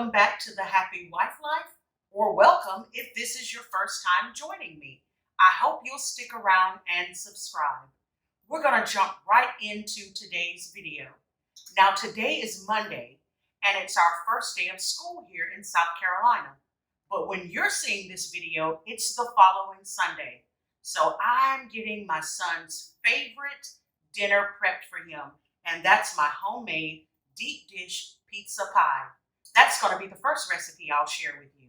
Welcome back to the Happy Wife Life, or welcome if this is your first time joining me. I hope you'll stick around and subscribe. We're going to jump right into today's video. Now, today is Monday, and it's our first day of school here in South Carolina. But when you're seeing this video, it's the following Sunday. So I'm getting my son's favorite dinner prepped for him, and that's my homemade deep dish pizza pie. That's going to be the first recipe I'll share with you.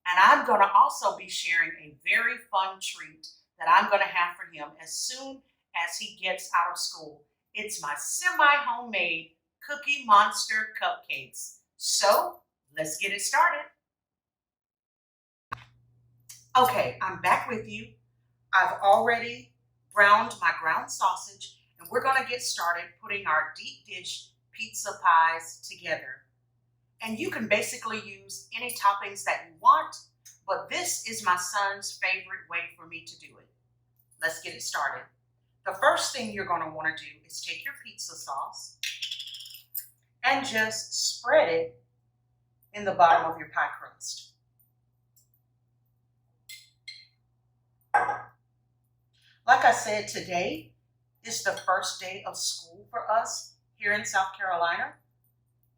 And I'm going to also be sharing a very fun treat that I'm going to have for him as soon as he gets out of school. It's my semi-homemade Cookie Monster cupcakes. So let's get it started. Okay, I'm back with you. I've already browned my ground sausage, and we're going to get started putting our deep dish pizza pies together. And you can basically use any toppings that you want, but this is my son's favorite way for me to do it. Let's get it started. The first thing you're going to want to do is take your pizza sauce and just spread it in the bottom of your pie crust. Like I said, today is the first day of school for us here in South Carolina.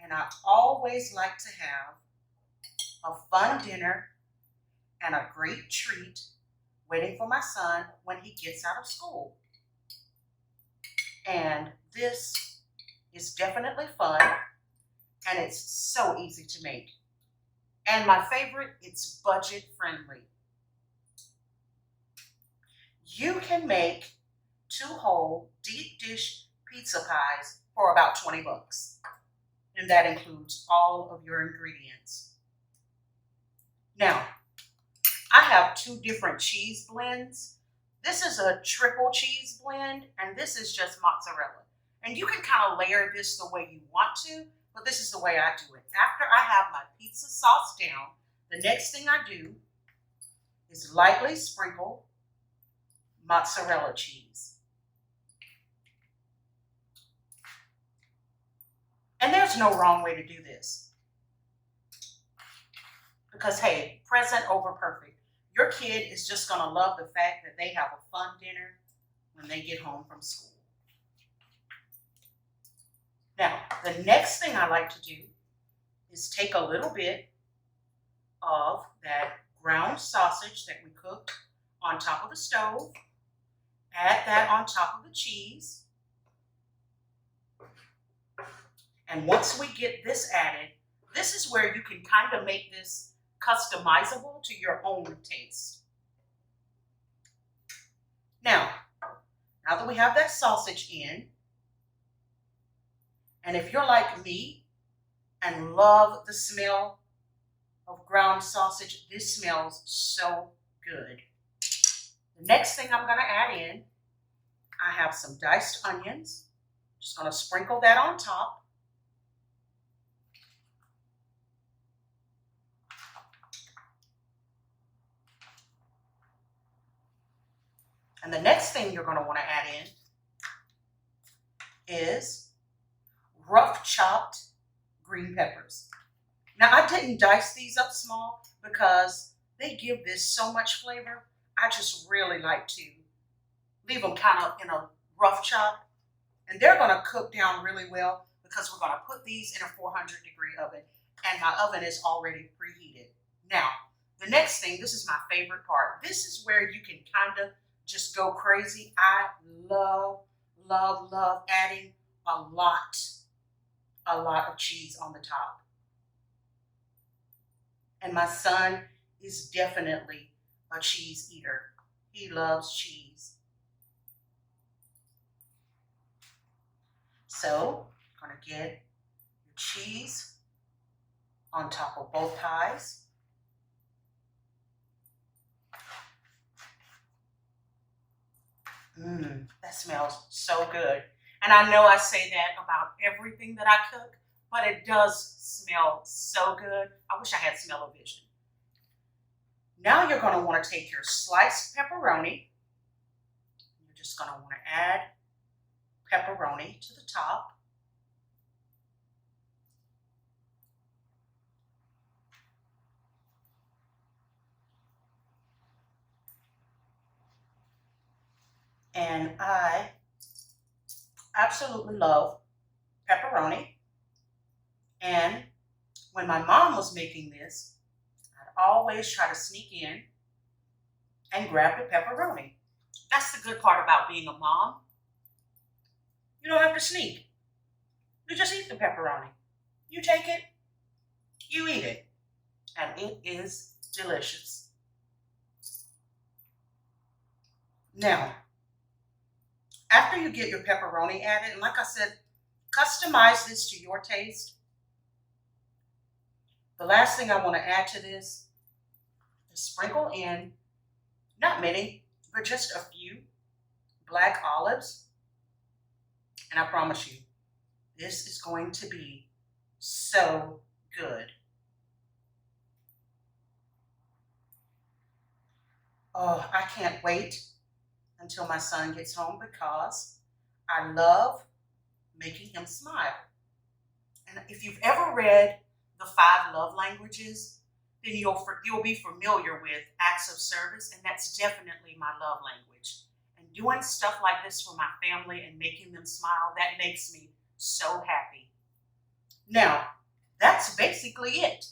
And I always like to have a fun dinner and a great treat waiting for my son when he gets out of school. And this is definitely fun, and it's so easy to make. And my favorite, it's budget friendly. You can make 2 whole deep dish pizza pies for about 20 bucks. And that includes all of your ingredients. Now, I have 2 different cheese blends. This is a triple cheese blend, and this is just mozzarella. And you can kind of layer this the way you want to, but this is the way I do it. After I have my pizza sauce down, the next thing I do is lightly sprinkle mozzarella cheese. And there's no wrong way to do this. Because, hey, present over perfect. Your kid is just going to love the fact that they have a fun dinner when they get home from school. Now, the next thing I like to do is take a little bit of that ground sausage that we cooked on top of the stove, add that on top of the cheese. And once we get this added, this is where you can kind of make this customizable to your own taste. Now that we have that sausage in, and if you're like me and love the smell of ground sausage, this smells so good. The next thing I'm going to add in, I have some diced onions. Just going to sprinkle that on top. And the next thing you're going to want to add in is rough chopped green peppers. Now, I didn't dice these up small because they give this so much flavor. I just really like to leave them kind of in a rough chop. And they're going to cook down really well because we're going to put these in a 400-degree oven. And my oven is already preheated. Now, the next thing, this is my favorite part. This is where you can kind of just go crazy. I love, love, love adding a lot of cheese on the top. And my son is definitely a cheese eater. He loves cheese. So, I'm going to get your cheese on top of both pies. That smells so good. And I know I say that about everything that I cook, but it does smell so good. I wish I had smell-o-vision. Now you're going to want to take your sliced pepperoni. You're just going to want to add pepperoni to the top. And I absolutely love pepperoni. And when my mom was making this, I'd always try to sneak in and grab the pepperoni. That's the good part about being a mom. You don't have to sneak. You just eat the pepperoni. You take it, you eat it, and it is delicious. Now, after you get your pepperoni added, and like I said, customize this to your taste. The last thing I want to add to this is sprinkle in, not many, but just a few black olives. And I promise you, this is going to be so good. Oh, I can't wait until my son gets home because I love making him smile. And if you've ever read the 5 love languages, then you'll be familiar with acts of service, and that's definitely my love language. And doing stuff like this for my family and making them smile, that makes me so happy. Now, that's basically it.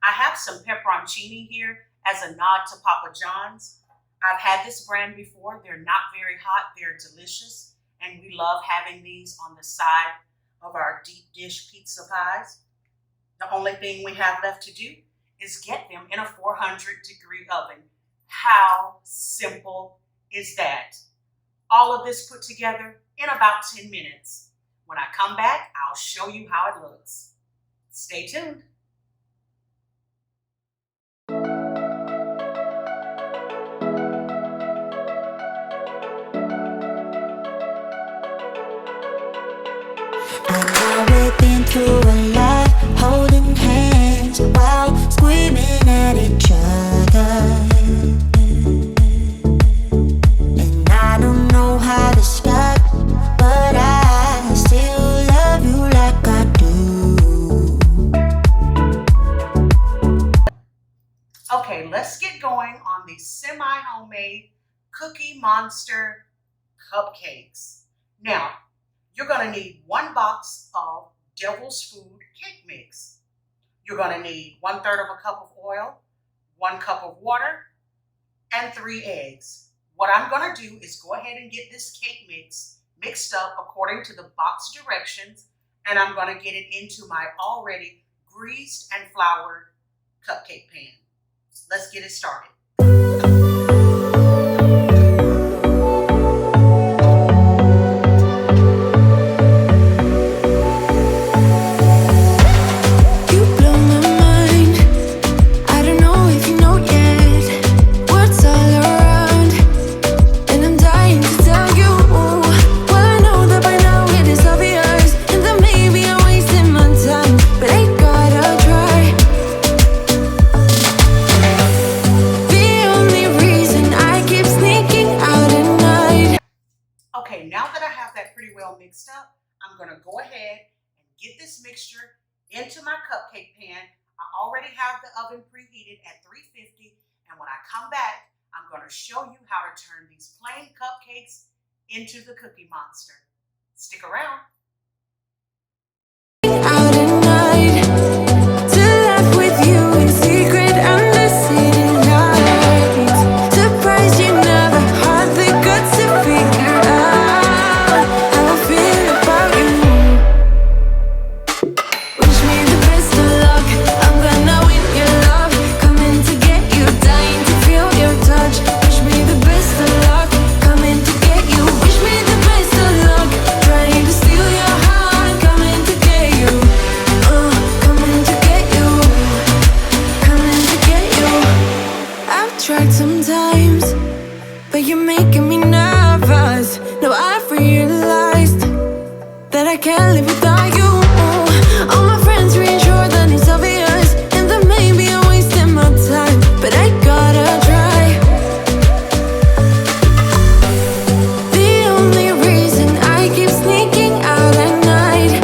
I have some pepperoncini here as a nod to Papa John's. I've had this brand before. They're not very hot. They're delicious. And we love having these on the side of our deep dish pizza pies. The only thing we have left to do is get them in a 400-degree oven. How simple is that? All of this put together in about 10 minutes. When I come back, I'll show you how it looks. Stay tuned. We've been through a lot, holding hands while screaming at each other. And I don't know how to stop, but I still love you like I do. Okay, let's get going on the semi-homemade Cookie Monster cupcakes. Now, you're going to need 1 box of Devil's Food cake mix. You're going to need 1/3 of a cup of oil, 1 cup of water, and 3 eggs. What I'm going to do is go ahead and get this cake mix mixed up according to the box directions, and I'm going to get it into my already greased and floured cupcake pan. Let's get it started. Okay, now that I have that pretty well mixed up, I'm going to go ahead and get this mixture into my cupcake pan. I already have the oven preheated at 350, and when I come back, I'm going to show you how to turn these plain cupcakes into the Cookie Monster. Stick around. Out at night to laugh with you in secret under city lights. Surprised you never had the guts to figure out how I feel about you. Wish me the best of luck. I'm gonna win your love. Coming to get you, dying to feel your touch. Wish me the best of luck. Coming to get you. Wish me the best of luck. Trying to steal your heart. Coming to get you. Coming to get you. Coming to get you. I've tried sometimes, but you're making me nervous. Now I've realized that I can't live without you. All my friends reassure that it's obvious, and that maybe I'm wasting my time, but I gotta try. The only reason I keep sneaking out at night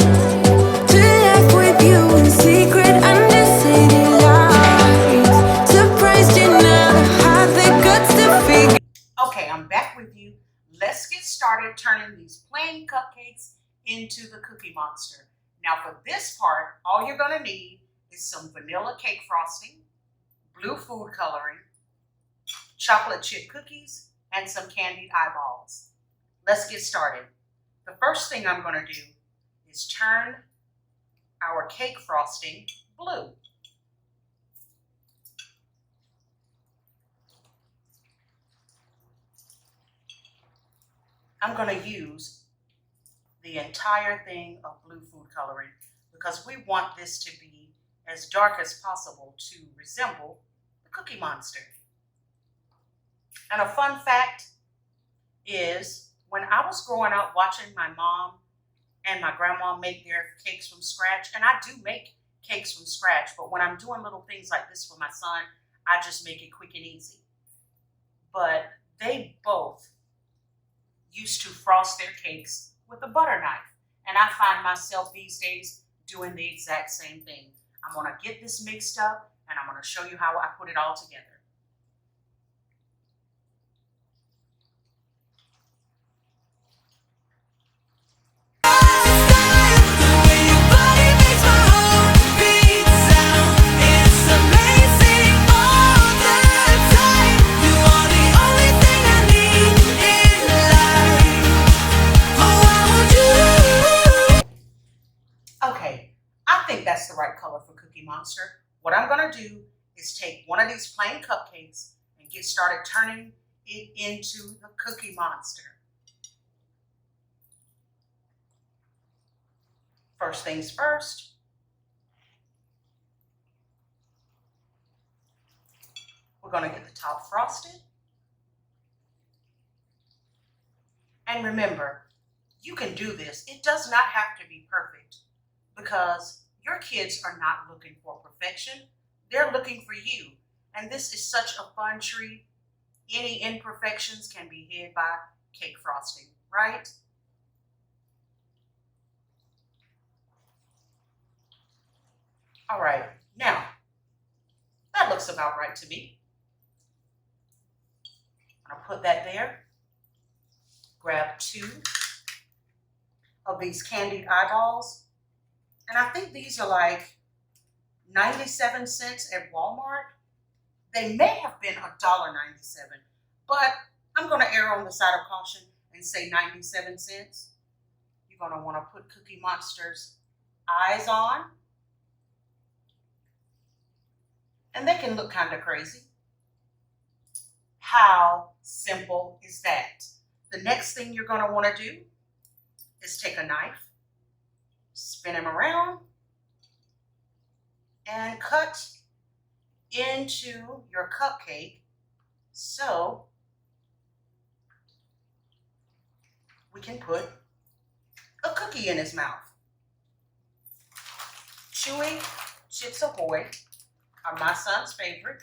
to laugh with you in secret under city lights. Surprised you never had the guts to figure. Okay, I'm back with you. Let's get started turning these plain cupcakes into the Cookie Monster. Now for this part, all you're gonna need is some vanilla cake frosting, blue food coloring, chocolate chip cookies, and some candied eyeballs. Let's get started. The first thing I'm gonna do is turn our cake frosting blue. I'm going to use the entire thing of blue food coloring because we want this to be as dark as possible to resemble the Cookie Monster. And a fun fact is when I was growing up watching my mom and my grandma make their cakes from scratch, and I do make cakes from scratch, but when I'm doing little things like this for my son, I just make it quick and easy. But they both used to frost their cakes with a butter knife. And I find myself these days doing the exact same thing. I'm gonna get this mixed up and I'm gonna show you how I put it all together. Okay, I think that's the right color for Cookie Monster. What I'm gonna do is take one of these plain cupcakes and get started turning it into the Cookie Monster. First things first, we're gonna get the top frosted. And remember, you can do this. It does not have to be perfect, because your kids are not looking for perfection. They're looking for you. And this is such a fun treat. Any imperfections can be hid by cake frosting, right? All right, now, that looks about right to me. I'm gonna put that there. Grab 2 of these candied eyeballs. And I think these are like 97 cents at Walmart. They may have been $1.97, but I'm gonna err on the side of caution and say 97 cents. You're gonna wanna put Cookie Monster's eyes on. And they can look kind of crazy. How simple is that? The next thing you're gonna wanna do is take a knife, spin them around, and cut into your cupcake so we can put a cookie in his mouth. Chewy Chips Ahoy are my son's favorite.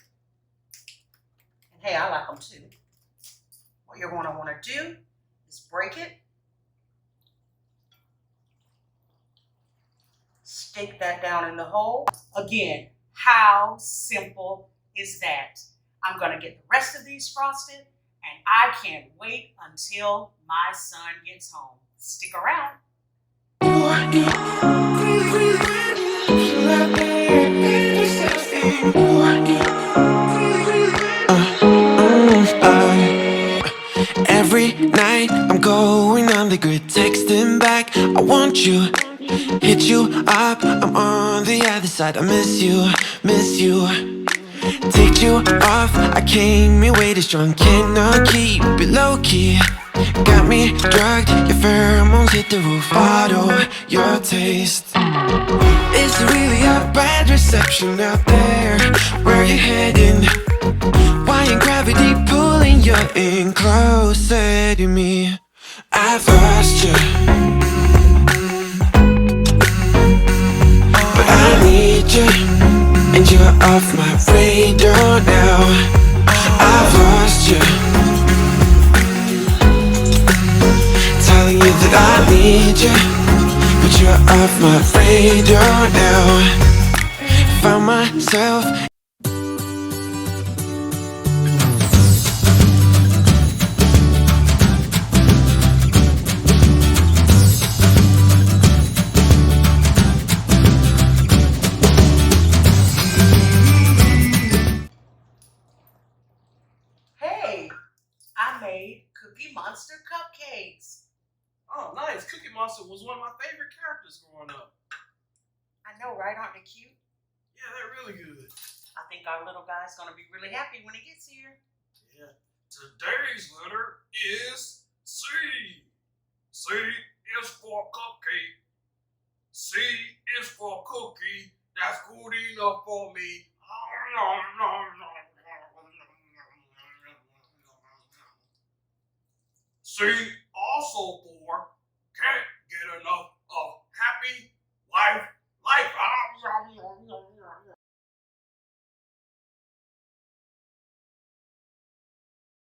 And hey, I like them too. What you're going to want to do is break it. Stick that down in the hole. Again, how simple is that? I'm going to get the rest of these frosted, and I can't wait until my son gets home. Stick around. Every night I'm going on the grid, texting back, I want you. Hit you up, I'm on the other side. I miss you, miss you. Take you off, I came in way too strong. Cannot keep it low key. Got me drugged, your pheromones hit the roof. Bottle your taste. It's really a bad reception out there. Where you heading? Why ain't gravity pulling you in closer to me? I've lost you, but I need you, and you're off my radar now. I've lost you, telling you that I need you, but you're off my radar now. Found myself made Cookie Monster cupcakes. Oh, nice. Cookie Monster was one of my favorite characters growing up. I know, right? Aren't they cute? Yeah, they're really good. I think our little guy's going to be really happy when he gets here. Yeah. Today's letter is C. C is for cupcake. C is for cookie. That's good enough for me. C also